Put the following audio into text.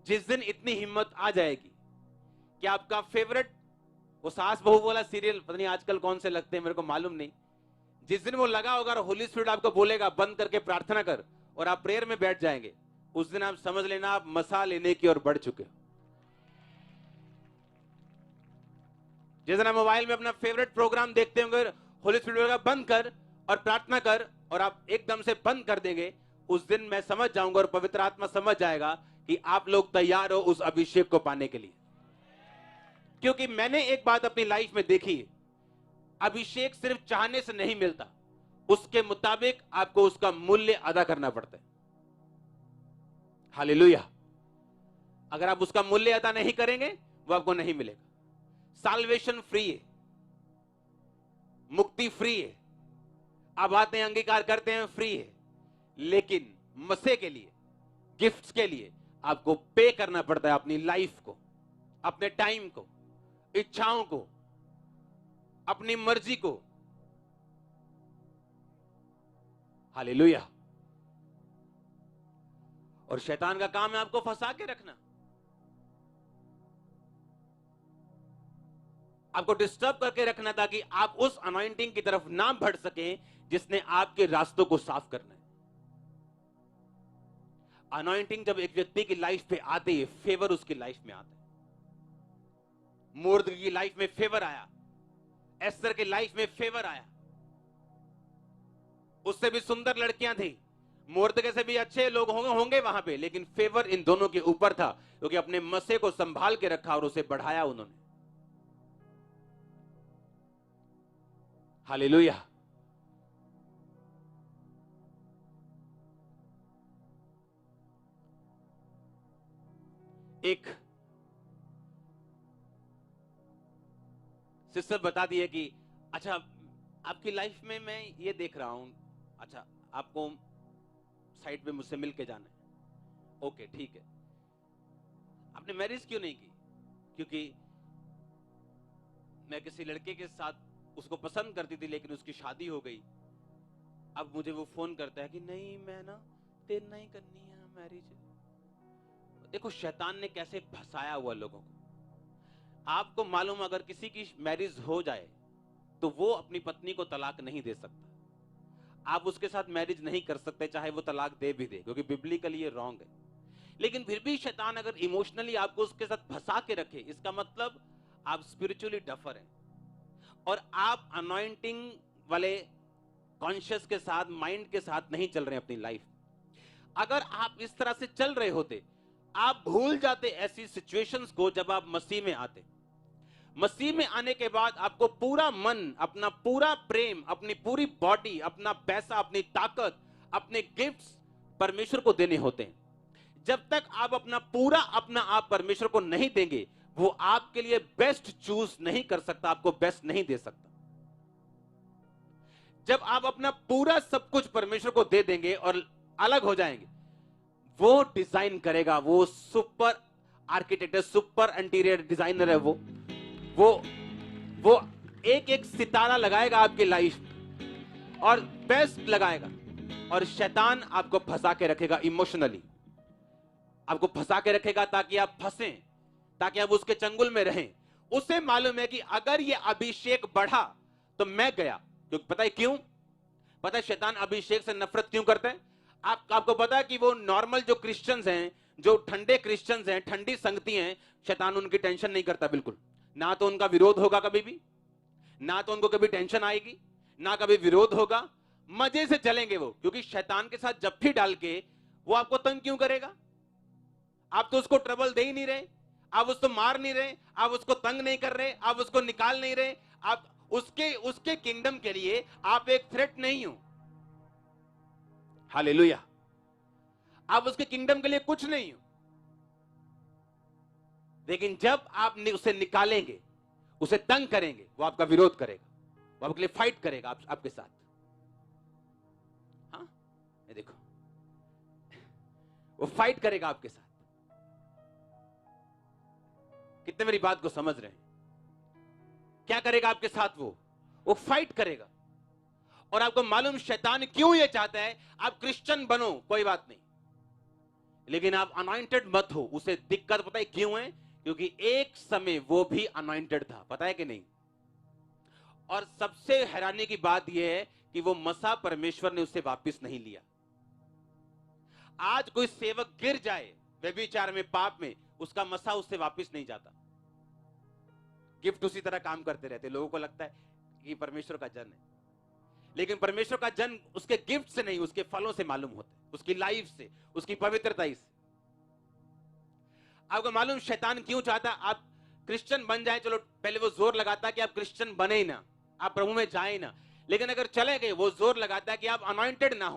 जिस दिन इतनी हिम्मत आ जाएगी कि आपका फेवरेट, वो सास बहू वाला सीरियल, पता नहीं आजकल कौन से लगते हैं मेरे को मालूम नहीं, जिस दिन वो लगा होगा और होली स्पिरिट आपको बोलेगा बंद करके प्रार्थना कर, और आप प्रेयर में बैठ जाएंगे, उस दिन आप समझ लेना आप मसा लेने की ओर बढ़ चुके हो। जिस दिन आप मोबाइल में अपना फेवरेट प्रोग्राम देखते होंगे, होली स्पिरिट बोलेगा बंद कर और प्रार्थना कर, और आप एकदम से बंद कर देंगे, उस दिन मैं समझ जाऊंगा और पवित्र आत्मा समझ जाएगा कि आप लोग तैयार हो उस अभिषेक को पाने के लिए। क्योंकि मैंने एक बात अपनी लाइफ में देखी है, अभिषेक सिर्फ चाहने से नहीं मिलता, उसके मुताबिक आपको उसका मूल्य अदा करना पड़ता है। हालेलुया। अगर आप उसका मूल्य अदा नहीं करेंगे वो आपको नहीं मिलेगा। साल्वेशन फ्री है, मुक्ति फ्री है, आप आते हैं अंगीकार करते हैं फ्री है, लेकिन मसीह के लिए, गिफ्ट्स के लिए आपको पे करना पड़ता है, अपनी लाइफ को, अपने टाइम को, इच्छाओं को, अपनी मर्जी को। हालेलुया। और शैतान का काम है आपको फंसा के रखना, आपको डिस्टर्ब करके रखना, ताकि आप उस अनॉइंटिंग की तरफ ना बढ़ सकें जिसने आपके रास्तों को साफ करना है। अनॉइंटिंग जब एक व्यक्ति की लाइफ पे आती है, फेवर उसकी लाइफ में आता है। मुर्द की लाइफ में फेवर आया, एस्तर की लाइफ में फेवर आया, उससे भी सुंदर लड़कियां थी, मुर्दके से भी अच्छे लोग होंगे वहां पे, लेकिन फेवर इन दोनों के ऊपर था, क्योंकि अपने मसीह को संभाल के रखा और उसे बढ़ाया उन्होंने। हालेलुया। एक सिस्टर बता दी है कि अच्छा आपकी लाइफ में मैं ये देख रहा हूं, अच्छा आपको साइड पे मुझसे मिलके जाना है, ओके ठीक है, आपने मैरिज क्यों नहीं की? क्योंकि मैं किसी लड़के के साथ उसको पसंद करती थी, लेकिन उसकी शादी हो गई, अब मुझे वो फोन करता है कि नहीं मैं ना तेरे नहीं करनी है मैरिज। देखो शैतान ने कैसे फंसाया हुआ लोगों को। आपको मालूम, अगर किसी की मैरिज हो जाए तो वो अपनी पत्नी को तलाक नहीं दे सकता, आप उसके साथ मैरिज नहीं कर सकते चाहे वो तलाक दे भी दे, क्योंकि बिब्लिकली ये रॉन्ग है। लेकिन फिर भी शैतान अगर इमोशनली आपको उसके साथ फंसा के रखे, इसका मतलब आप स्पिरिचुअली डफर हैं और आप अनॉइंटिंग वाले कॉन्शियस के साथ, माइंड के साथ नहीं चल रहे हैं अपनी लाइफ। अगर आप इस तरह से चल रहे होते, आप भूल जाते ऐसी सिचुएशंस को जब आप मसीह में आते। मसीह में आने के बाद आपको पूरा मन, अपना पूरा प्रेम, अपनी पूरी बॉडी, अपना पैसा, अपनी ताकत, अपने गिफ्ट्स परमेश्वर को देने होते हैं। जब तक आप अपना आप परमेश्वर को नहीं देंगे, वो आपके लिए बेस्ट चूज नहीं कर सकता, आपको बेस्ट नहीं दे सकता। जब आप अपना पूरा सब कुछ परमेश्वर को दे देंगे और अलग हो जाएंगे, वो डिजाइन करेगा, वो सुपर आर्किटेक्ट है, सुपर इंटीरियर डिजाइनर है, वो एक एक सितारा लगाएगा आपकी लाइफ में और बेस्ट लगाएगा। और शैतान आपको फंसा के रखेगा, इमोशनली आपको फंसा के रखेगा ताकि आप फंसे, ताकि आप उसके चंगुल में रहें। उसे मालूम है कि अगर ये अभिषेक बढ़ा तो मैं गया। क्योंकि पता है क्यों? पता है शैतान अभिषेक से नफरत क्यों करता है? आपको पता है कि वो नॉर्मल जो क्रिश्चियंस हैं, जो ठंडे क्रिश्चियंस हैं, ठंडी संगति हैं, शैतान उनकी टेंशन नहीं करता बिल्कुल। ना तो उनका विरोध होगा कभी भी, ना तो उनको कभी टेंशन आएगी, ना कभी विरोध होगा, मजे से चलेंगे वो। क्योंकि शैतान के साथ जफ्फी डाल के वो आपको तंग क्यों करेगा? आप तो उसको ट्रबल दे ही नहीं रहे, आप उसको मार नहीं रहे, आप उसको तंग नहीं कर रहे, आप उसको निकाल नहीं रहे, आप उसके किंगडम के लिए आप एक थ्रेट नहीं हो। हालेलुया। आप उसके किंगडम के लिए कुछ नहीं हो। लेकिन जब आप उसे निकालेंगे, उसे तंग करेंगे, वो आपका विरोध करेगा, वो आपके लिए फाइट करेगा आपके साथ। हाँ, ये देखो, वो फाइट करेगा आपके साथ। कितने मेरी बात को समझ रहे हैं? क्या करेगा आपके साथ? वो फाइट करेगा। और आपको मालूम शैतान क्यों ये चाहता है आप क्रिश्चियन बनो? कोई बात नहीं, लेकिन आप अनॉइंटेड मत हो। उसे दिक्कत पता है क्यों है? क्योंकि एक समय वो भी अनॉइंटेड था, पता है कि नहीं? और सबसे हैरानी की बात यह है कि वो मसा परमेश्वर ने उससे वापस नहीं लिया। आज कोई सेवक गिर जाए व्यभिचार में, पाप में, उसका मसा उससे वापस नहीं जाता। गिफ्ट उसी तरह काम करते रहते। लोगों को लगता है कि परमेश्वर का जन है, लेकिन परमेश्वर का जन उसके गिफ्ट से नहीं, उसके फलों से मालूम होता है, उसकी लाइफ से, उसकी पवित्रता से। आपको मालूम शैतान क्यों चाहता आप क्रिश्चियन बन जाए? चलो पहले वो जोर लगाता कि आप क्रिश्चियन बने ही ना, आप प्रभु में जाए ना। लेकिन अगर चले गए, वो जोर लगाता है कि आप अनॉइंटेड ना हो,